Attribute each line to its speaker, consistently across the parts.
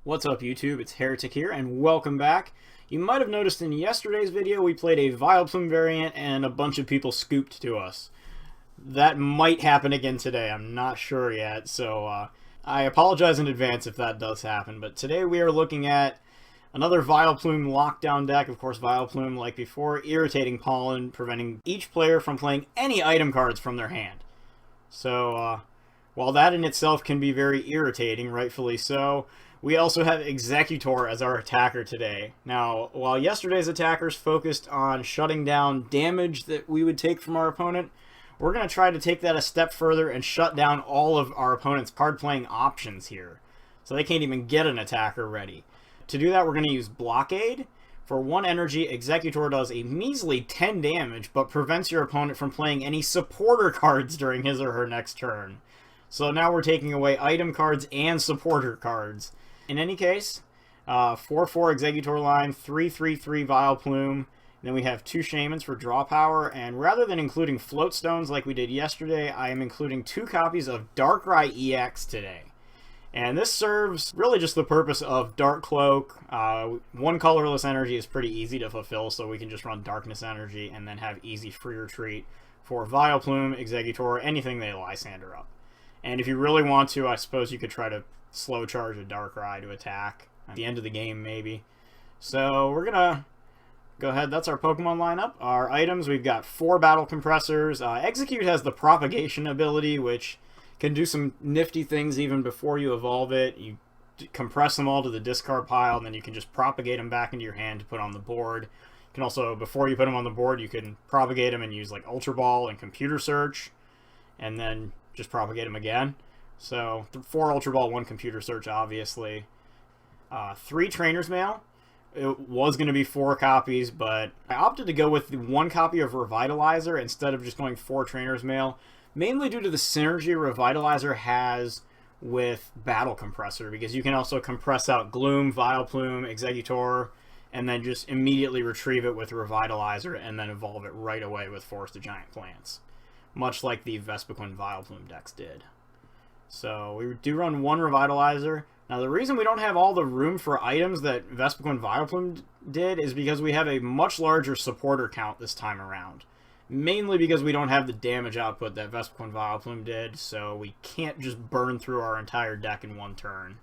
Speaker 1: What's up YouTube, it's Heretic here, and welcome back. You might have noticed in yesterday's video we played a Vileplume variant and a bunch of people scooped to us. That might happen again today, I'm not sure yet, so I apologize in advance if that does happen. But today we are looking at another Vileplume lockdown deck. Of course, Vileplume, like before, irritating pollen, preventing each player from playing any item cards from their hand. So, while that in itself can be very irritating, rightfully so, we also have Exeggutor as our attacker today. Now, while yesterday's attackers focused on shutting down damage that we would take from our opponent, we're going to try to take that a step further and shut down all of our opponent's card-playing options here. So they can't even get an attacker ready. To do that, we're going to use Blockade. For 1 energy, Exeggutor does a measly 10 damage, but prevents your opponent from playing any supporter cards during his or her next turn. So now we're taking away item cards and supporter cards. In any case, 4/4 Exeggutor line, 3/3/3 Vileplume. Then we have 2 Shamans for draw power, and rather than including float stones like we did yesterday, I am including 2 copies of Darkrai-EX today. And this serves really just the purpose of Dark Cloak. 1 colorless energy is pretty easy to fulfill, so we can just run Darkness energy and then have easy free retreat for Vileplume, Exeggutor, anything they Lysander up. And if you really want to, I suppose you could try to slow charge a Darkrai to attack at the end of the game, maybe. So we're gonna go ahead. That's our Pokemon lineup. Our items, we've got 4 Battle Compressors. Execute has the Propagation ability, which can do some nifty things even before you evolve it. You compress them all to the discard pile, and then you can just propagate them back into your hand to put on the board. You can also, before you put them on the board, you can propagate them and use like Ultra Ball and Computer Search, and then just propagate them again. So 4 Ultra Ball, 1 Computer Search, obviously. 3 Trainer's Mail. It was going to be 4 copies, but I opted to go with the 1 copy of Revitalizer instead of just going 4 Trainer's Mail, mainly due to the synergy Revitalizer has with Battle Compressor, because you can also compress out Gloom, Vileplume, Exeggutor, and then just immediately retrieve it with Revitalizer and then evolve it right away with Forest of Giant Plants, much like the Vespiquen Vileplume decks did. So we do run 1 Revitalizer. Now the reason we don't have all the room for items that Vespiquen Vileplume did is because we have a much larger supporter count this time around. Mainly because we don't have the damage output that Vespiquen Vileplume did, so we can't just burn through our entire deck in 1 turn.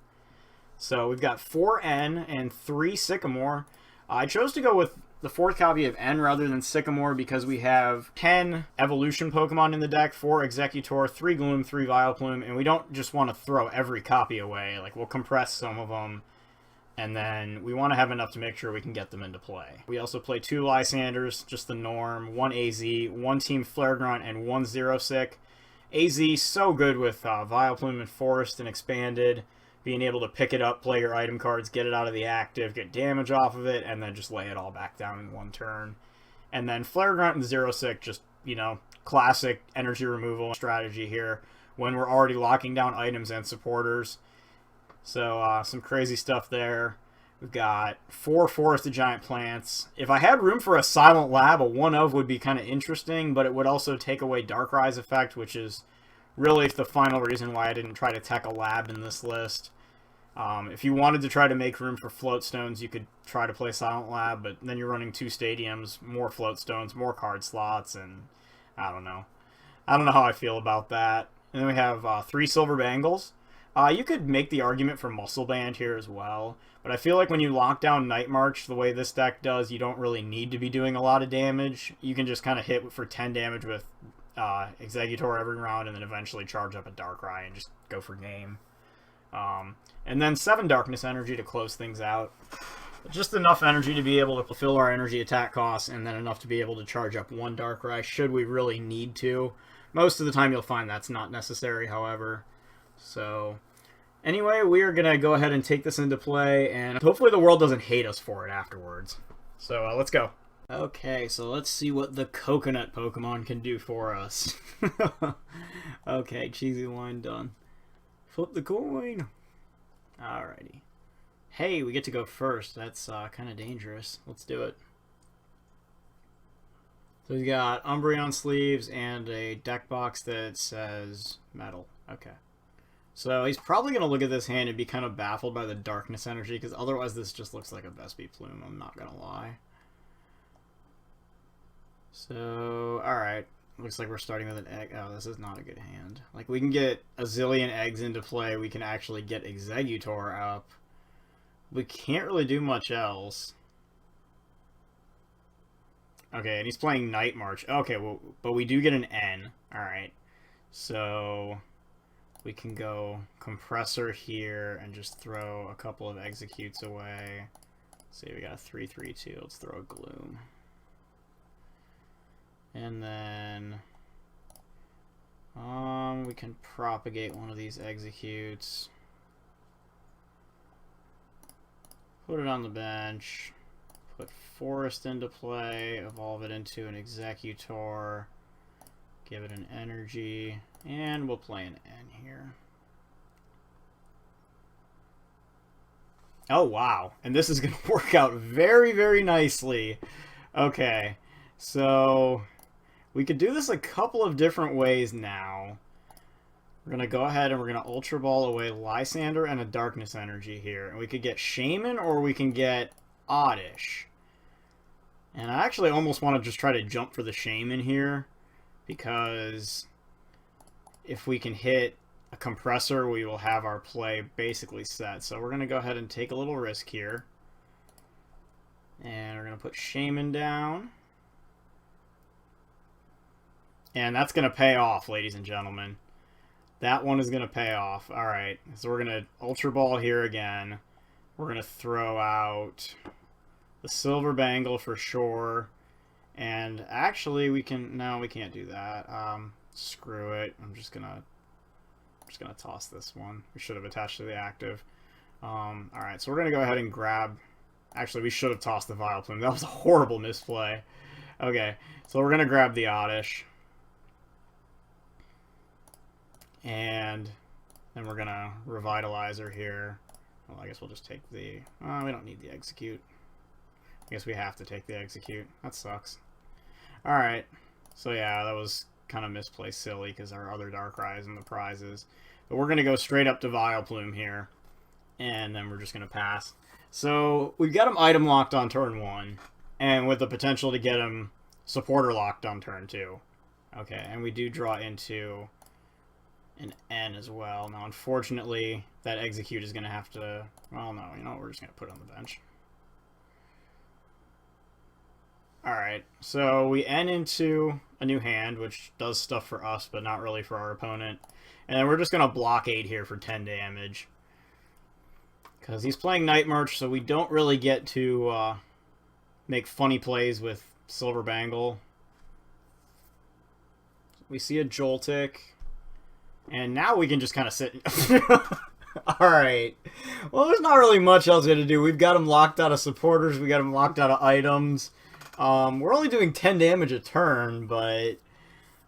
Speaker 1: So we've got 4 N and 3 Sycamore. I chose to go with the 4th copy of N rather than Sycamore because we have 10 evolution Pokemon in the deck, 4 Exeggutor, 3 Gloom, 3 Vileplume, and we don't just want to throw every copy away. Like, we'll compress some of them, and then we want to have enough to make sure we can get them into play. We also play 2 Lysanders, just the norm, 1 AZ, 1 Team Flare Grunt, and 1 Zero Sick. AZ, so good with Vileplume and Forest and Expanded, being able to pick it up, play your item cards, get it out of the active, get damage off of it, and then just lay it all back down in 1 turn. And then Flare Grunt and Zero Sick, just, you know, classic energy removal strategy here when we're already locking down items and supporters. So, some crazy stuff there. We've got 4 Forest of Giant Plants. If I had room for a Silent Lab, a 1 of would be kind of interesting, but it would also take away Darkrai's effect, which is really the final reason why I didn't try to tech a lab in this list. If you wanted to try to make room for float stones, you could try to play Silent Lab, but then you're running 2 stadiums, more float stones, more card slots, and I don't know. I don't know how I feel about that. And then we have 3 Silver Bangles. You could make the argument for Muscle Band here as well, but I feel like when you lock down Night March the way this deck does, you don't really need to be doing a lot of damage. You can just kind of hit for 10 damage with Exeggutor every round, and then eventually charge up a Darkrai and just go for game. And then 7 Darkness energy to close things out. Just enough energy to be able to fulfill our energy attack costs, and then enough to be able to charge up 1 Darkrai should we really need to. Most of the time you'll find that's not necessary, however. So anyway, we are going to go ahead and take this into play, and hopefully the world doesn't hate us for it afterwards. So let's go. Okay, so let's see what the coconut Pokemon can do for us. Okay, cheesy line done. Flip the coin. Alrighty. Hey, we get to go first. That's kind of dangerous. Let's do it. So we've got Umbreon sleeves and a deck box that says metal. Okay. So he's probably going to look at this hand and be kind of baffled by the darkness energy, because otherwise this just looks like a Vileplume, I'm not going to lie. So, alright. Looks like we're starting with an egg. Oh, this is not a good hand. Like, we can get a zillion eggs into play. We can actually get Exeggutor up. We can't really do much else. Okay, and he's playing Night March. Okay, well, but we do get an N. Alright. So, we can go Compressor here and just throw a couple of Executes away. Let's see, we got a 3/3/2. Let's throw a Gloom. And then we can propagate one of these Executes. Put it on the bench. Put Forest into play. Evolve it into an Exeggutor. Give it an energy. And we'll play an N here. Oh, wow. And this is going to work out very, very nicely. Okay. So we could do this a couple of different ways now. We're going to go ahead and we're going to Ultra Ball away Lysander and a Darkness Energy here. And we could get Shaman or we can get Oddish. And I actually almost want to just try to jump for the Shaman here, because if we can hit a Compressor, we will have our play basically set. So we're going to go ahead and take a little risk here. And we're going to put Shaman down. And that's going to pay off, ladies and gentlemen. That one is going to pay off. Alright, so we're going to Ultra Ball here again. We're going to throw out the Silver Bangle for sure. And actually, we can... No, we can't do that. Screw it. I'm just going to toss this one. We should have attached to the active. Alright, so we're going to go ahead and grab... Actually, we should have tossed the Vileplume. That was a horrible misplay. Okay, so we're going to grab the Oddish. And then we're going to Revitalizer here. Well, I guess we'll just take the... we don't need the Execute. I guess we have to take the Execute. That sucks. Alright. So yeah, that was kind of misplaced silly because our other Darkrai is in the prizes. But we're going to go straight up to Vileplume here. And then we're just going to pass. So we've got him item locked on turn 1. And with the potential to get him supporter locked on turn 2. Okay, and we do draw into an N as well. Now, unfortunately, that Execute is going to have to... Well, no, you know what? We're just going to put it on the bench. Alright, so we N into a new hand, which does stuff for us, but not really for our opponent. And then we're just going to blockade here for 10 damage. Because he's playing Night March, so we don't really get to make funny plays with Silver Bangle. We see a Joltik. And now we can just kind of sit... Alright. Well, there's not really much else we have to do. We've got him locked out of supporters. We got him locked out of items. We're only doing 10 damage a turn, but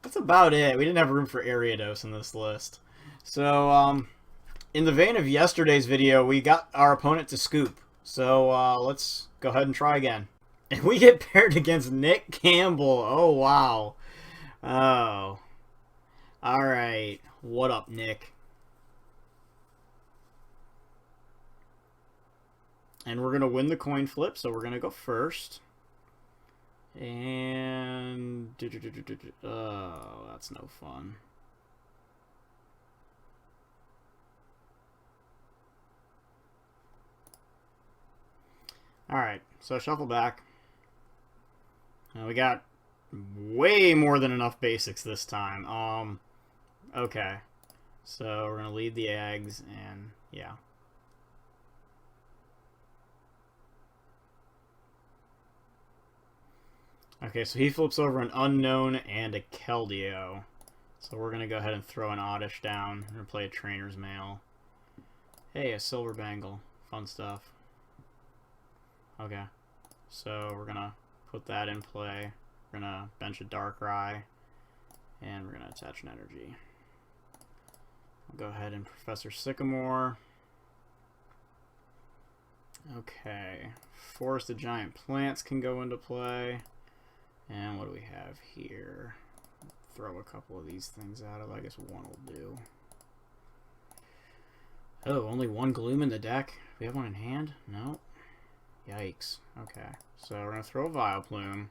Speaker 1: that's about it. We didn't have room for Ariados in this list. So, in the vein of yesterday's video, we got our opponent to scoop. So, let's go ahead and try again. And we get paired against Nick Campbell. Oh, wow. Oh. Alright. What up, Nick? And we're going to win the coin flip, so we're going to go first. And... Oh, that's no fun. Alright, so shuffle back. We got way more than enough basics this time. Okay. So we're going to lead the eggs, and yeah. Okay, so he flips over an Unknown and a Keldeo. So we're going to go ahead and throw an Oddish down. We're going to play a Trainer's Mail. Hey, a Silver Bangle. Fun stuff. Okay. So we're going to put that in play. We're going to bench a Darkrai. And we're going to attach an energy. I'll go ahead and Professor Sycamore. Okay. Forest of Giant Plants can go into play. And what do we have here? Throw a couple of these things out of. I guess one will do. Oh, only one Gloom in the deck? We have one in hand? No. Yikes. Okay. So we're going to throw a Vileplume.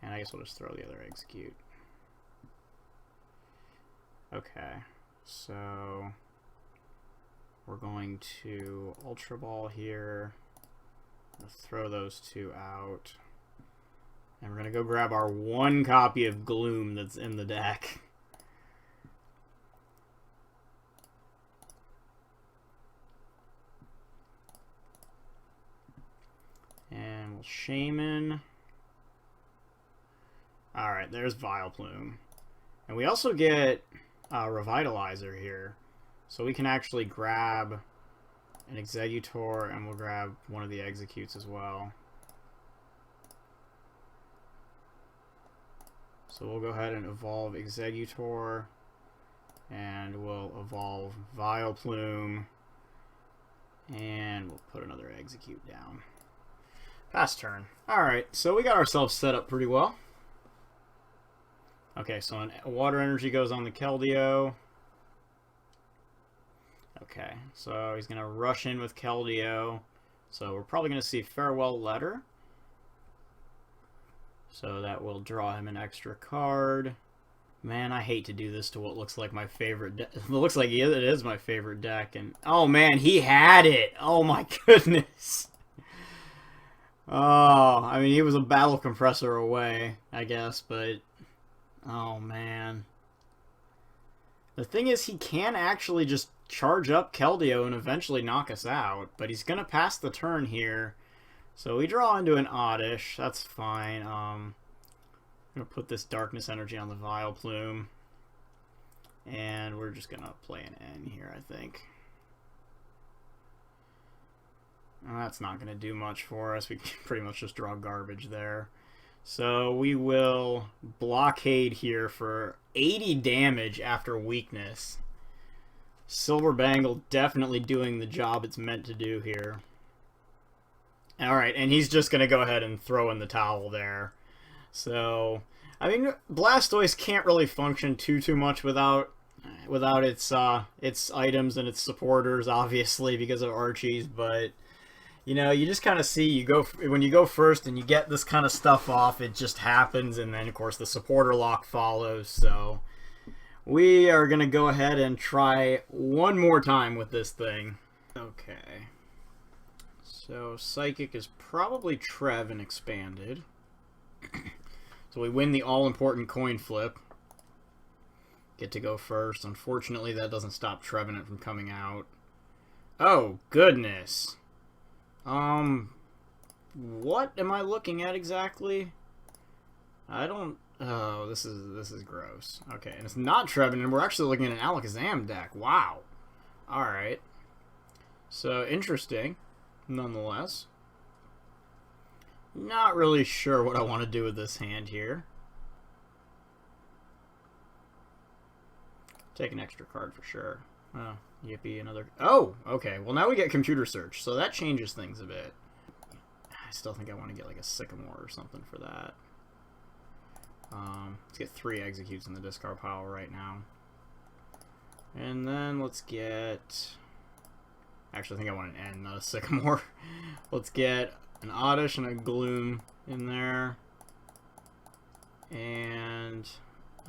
Speaker 1: And I guess we'll just throw the other Execute. Okay. So we're going to Ultra Ball here. Let's throw those two out. And we're going to go grab our one copy of Gloom that's in the deck. And we'll Shaman. Alright, there's Vileplume. And we also get Revitalizer here. So we can actually grab an Exeggutor, and we'll grab one of the Executes as well. So we'll go ahead and evolve Exeggutor, and we'll evolve Vileplume, and we'll put another Execute down. Pass turn. Alright, so we got ourselves set up pretty well. Okay, so an Water Energy goes on the Keldeo. Okay, so he's going to rush in with Keldeo. So we're probably going to see Farewell Letter. So that will draw him an extra card. Man, I hate to do this to what looks like my favorite deck. It looks like it is my favorite deck. And oh man, he had it! Oh my goodness! Oh, I mean, he was a Battle Compressor away, I guess, but... Oh man. The thing is, he can actually just charge up Keldeo and eventually knock us out, but he's going to pass the turn here. So we draw into an Oddish. That's fine. I'm going to put this Darkness Energy on the Vileplume. And we're just going to play an N here, I think. Well, that's not going to do much for us. We can pretty much just draw garbage there. So we will Blockade here for 80 damage after weakness. Silver Bangle definitely doing the job it's meant to do here. Alright, and he's just going to go ahead and throw in the towel there. So, I mean, Blastoise can't really function too much without its items and its supporters, obviously, because of Archie's, but... You know, you just kind of see, when you go first and you get this kind of stuff off, it just happens, and then, of course, the supporter lock follows, so we are going to go ahead and try one more time with this thing. Okay. So, Psychic is probably Trev and Expanded. So we win the all-important coin flip. Get to go first. Unfortunately, that doesn't stop Trevenant from coming out. Oh, goodness. What am I looking at exactly? I don't... Oh, this is gross. Okay, and it's not Trevenant, we're actually looking at an Alakazam deck. Wow. Alright. So, interesting, nonetheless. Not really sure what I want to do with this hand here. Take an extra card for sure. Oh, yippee, another... Oh, okay. Well, now we get Computer Search, so that changes things a bit. I still think I want to get like a Sycamore or something for that. Let's get 3 Executes in the discard pile right now. And then let's get... Actually, I think I want an N, not a Sycamore. Let's get an Oddish and a Gloom in there. And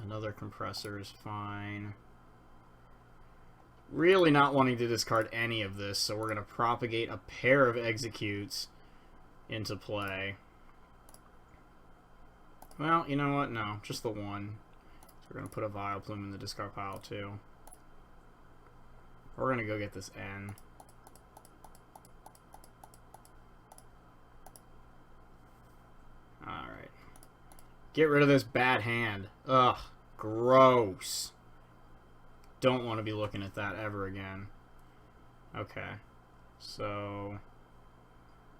Speaker 1: another Compressor is fine. Really not wanting to discard any of this, so we're going to propagate a pair of Executes into play. Well, you know what? No, just the one. So we're going to put a Vileplume in the discard pile, too. We're going to go get this N. Alright. Get rid of this bad hand. Ugh, gross. Don't want to be looking at that ever again. Okay. So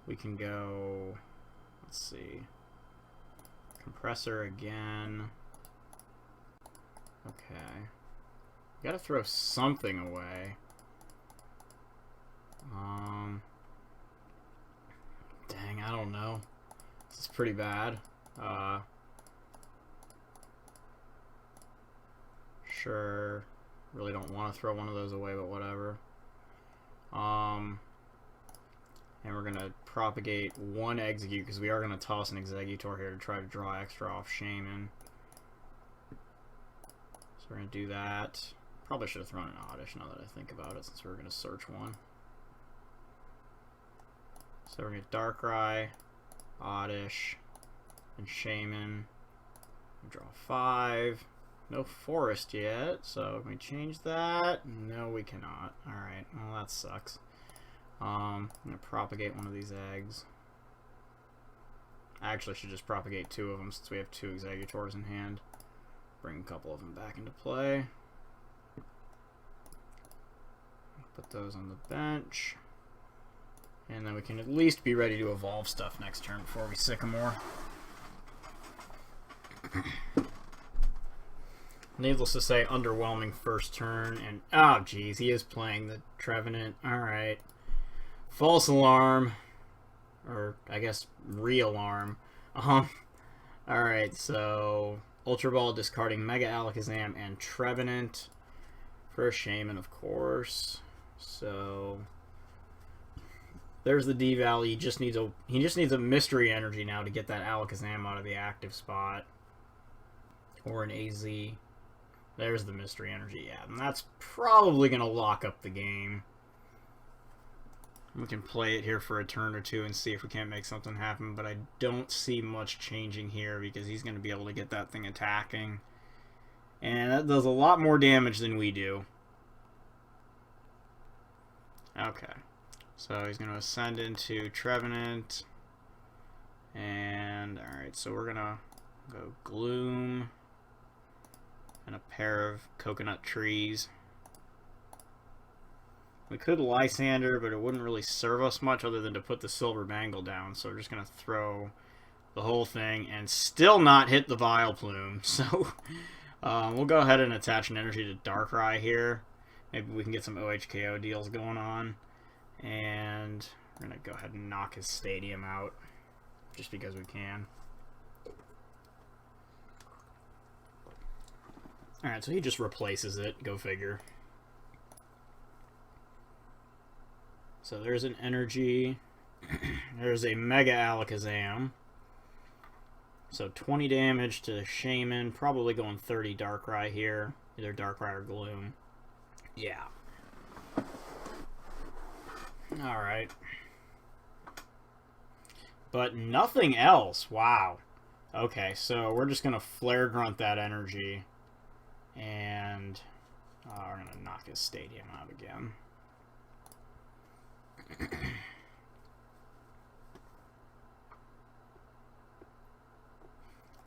Speaker 1: we can go, let's see, Compressor again. Okay. Gotta throw something away. Dang, I don't know. This is pretty bad. Sure. Really don't want to throw one of those away, but whatever. And we're going to propagate one Exeggutor, because we are going to toss an Exeggutor here to try to draw extra off Shaman. So we're going to do that. Probably should have thrown an Oddish now that I think about it, since we're going to search one. So we're going to Darkrai, Oddish, and Shaman. Draw 5. No forest yet, so can we change that? No, we cannot. Alright, well that sucks. I'm going to propagate one of these eggs. I actually should just propagate 2 of them since we have 2 Exeggutors in hand. Bring a couple of them back into play. Put those on the bench. And then we can at least be ready to evolve stuff next turn before we Sycamore. Needless to say, underwhelming first turn, and oh geez, he is playing the Trevenant. Alright. False alarm. Or, I guess, re-alarm. Alright, so Ultra Ball discarding Mega Alakazam and Trevenant for a Shaman, of course. So there's the D-Val. He just needs a Mystery Energy now to get that Alakazam out of the active spot. Or an AZ. There's the Mystery Energy, yeah. And that's probably going to lock up the game. We can play it here for a turn or two and see if we can't make something happen, but I don't see much changing here because he's going to be able to get that thing attacking. And that does a lot more damage than we do. Okay. So he's going to ascend into Trevenant. And, alright, so we're going to go Gloom. And a pair of coconut trees. We could Lysander, but it wouldn't really serve us much other than to put the Silver Bangle down. So we're just going to throw the whole thing and still not hit the Vileplume. So we'll go ahead and attach an energy to Darkrai here. Maybe we can get some OHKO deals going on. And we're going to go ahead and knock his Stadium out just because we can. Alright, so he just replaces it. Go figure. So there's an energy. There's a Mega Alakazam. So 20 damage to Shaman. Probably going 30 Darkrai here. Either Darkrai or Gloom. Yeah. Alright. But nothing else. Wow. Okay, so we're just going to Flare Grunt that energy. And we're going to knock his Stadium out again.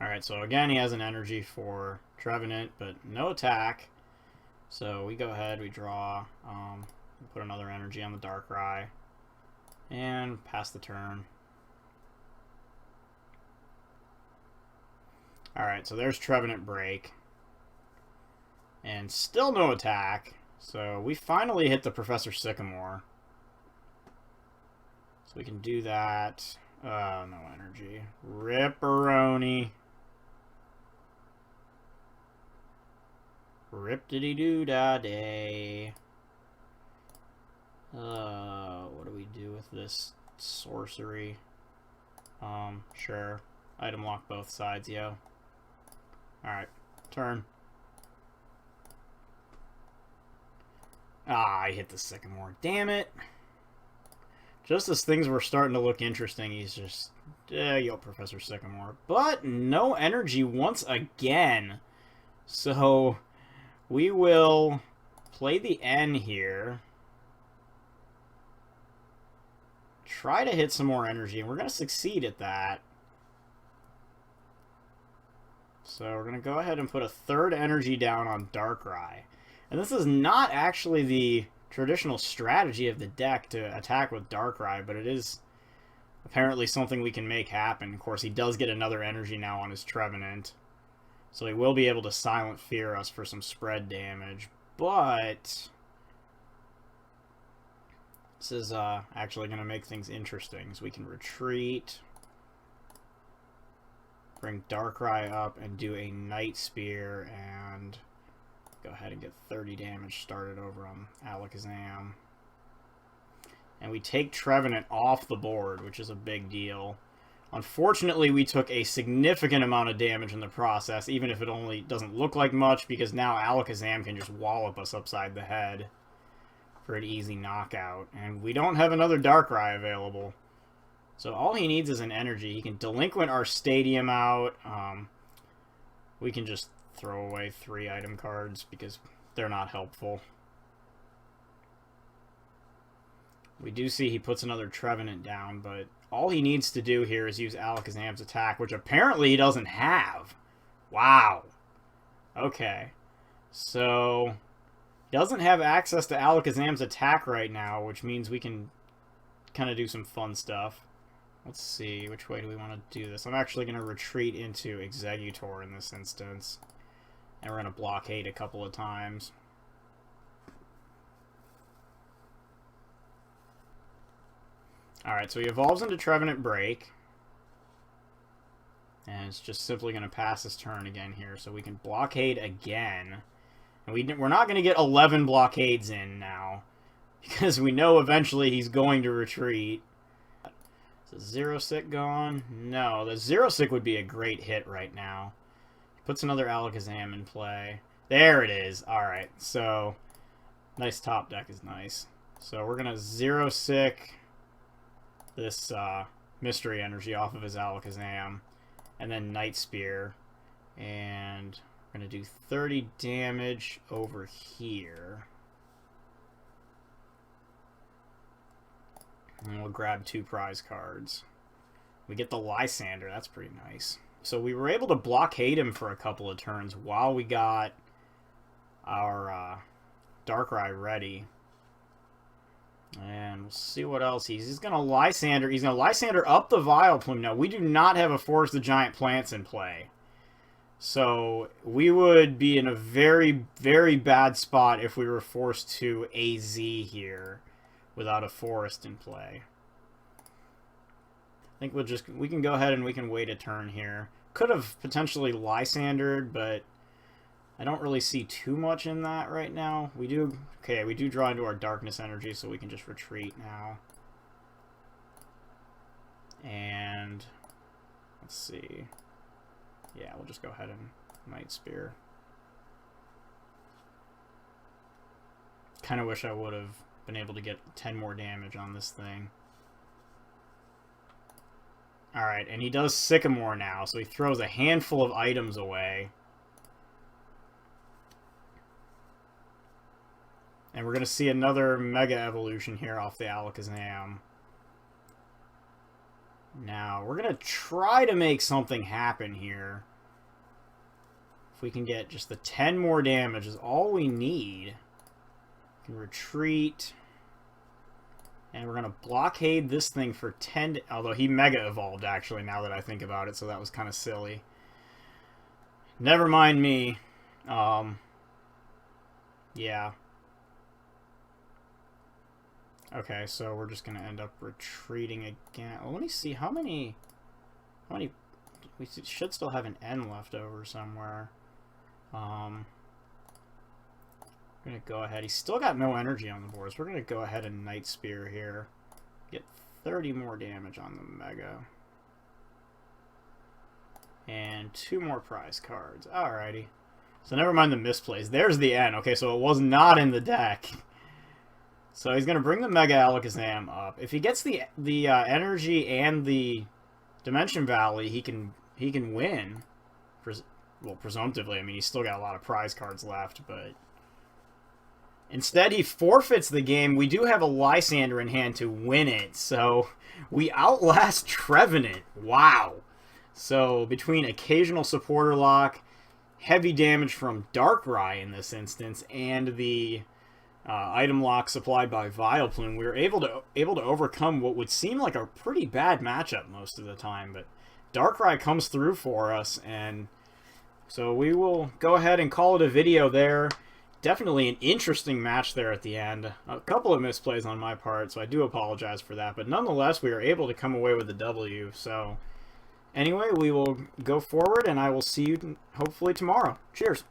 Speaker 1: Alright, so again he has an energy for Trevenant, but no attack. So we go ahead, we draw, put another energy on the Darkrai, and pass the turn. Alright, so there's Trevenant Break. And still no attack. So we finally hit the Professor Sycamore. So we can do that. No energy. Ripperoni. Rip-diddy-doo-da-day. What do we do with this sorcery? Sure. Item lock both sides, yo. Alright, turn. Ah, I hit the Sycamore. Damn it. Just as things were starting to look interesting, he's just... yo, Professor Sycamore. But no energy once again. So, we will play the N here. Try to hit some more energy, and we're going to succeed at that. So, we're going to go ahead and put a third energy down on Darkrai. And this is not actually the traditional strategy of the deck to attack with Darkrai, but it is apparently something we can make happen. Of course, he does get another energy now on his Trevenant, so he will be able to Silent Fear us for some spread damage, but this is actually going to make things interesting. So we can retreat, bring Darkrai up, and do a Night Spear, and go ahead and get 30 damage started over on Alakazam. And we take Trevenant off the board, which is a big deal. Unfortunately, we took a significant amount of damage in the process, even if it only doesn't look like much, because now Alakazam can just wallop us upside the head for an easy knockout. And we don't have another Darkrai available. So all he needs is an energy. He can delinquent our Stadium out. We can just throw away 3 item cards because they're not helpful. We do see he puts another Trevenant down, but all he needs to do here is use Alakazam's attack, which apparently he doesn't have. Wow. Okay. So, he doesn't have access to Alakazam's attack right now, which means we can kind of do some fun stuff. Let's see, which way do we want to do this? I'm actually going to retreat into Exeggutor in this instance. And we're going to blockade a couple of times. Alright, so he evolves into Trevenant Break. And it's just simply going to pass his turn again here. So we can blockade again. And we're not going to get 11 blockades in now. Because we know eventually he's going to retreat. Is the Zero Sick gone? No, the Zero Sick would be a great hit right now. He puts another Alakazam in play. There it is. Alright, so nice top deck is nice. So we're going to Zero Sick this Mystery Energy off of his Alakazam, and then Night Spear, and we're going to do 30 damage over here. And we'll grab 2 prize cards. We get the Lysander, that's pretty nice. So we were able to blockade him for a couple of turns while we got our Darkrai ready. And we'll see what else he's going to Lysander. He's going to Lysander up the Vileplume. Now, we do not have a Forest of Giant Plants in play. So, we would be in a very, very bad spot if we were forced to AZ here without a Forest in play. I think we can go ahead and we can wait a turn here. Could have potentially Lysandered, but I don't really see too much in that right now. We do draw into our Darkness Energy, so we can just retreat now. And let's see. Yeah, we'll just go ahead and Night Spear. Kind of wish I would have been able to get 10 more damage on this thing. Alright, and he does Sycamore now, so he throws a handful of items away. And we're going to see another Mega Evolution here off the Alakazam. Now, we're going to try to make something happen here. If we can get just the 10 more damage is all we need. We can retreat. And we're going to blockade this thing for 10... Although he Mega Evolved, actually, now that I think about it, so that was kind of silly. Never mind me. Yeah. Okay, so we're just going to end up retreating again. Well, let me see, how many... We should still have an N left over somewhere. I'm going to go ahead. He's still got no energy on the board, so we're going to go ahead and Night Spear here. Get 30 more damage on the Mega. And 2 more prize cards. Alrighty. So never mind the misplays. There's the N. Okay, so it was not in the deck. So he's going to bring the Mega Alakazam up. If he gets the energy and the Dimension Valley, he can win. Well, presumptively. I mean, he's still got a lot of prize cards left, but instead he forfeits the game. We do have a Lysander in hand to win it, so we outlast Trevenant. Wow. So between occasional supporter lock, heavy damage from Darkrai in this instance, and the item lock supplied by Vileplume, we were able to overcome what would seem like a pretty bad matchup most of the time. But Darkrai comes through for us, and so we will go ahead and call it a video there. Definitely an interesting match there at the end. A couple of misplays on my part, so I do apologize for that. But nonetheless, we were able to come away with a W. So anyway, we will go forward, and I will see you hopefully tomorrow. Cheers!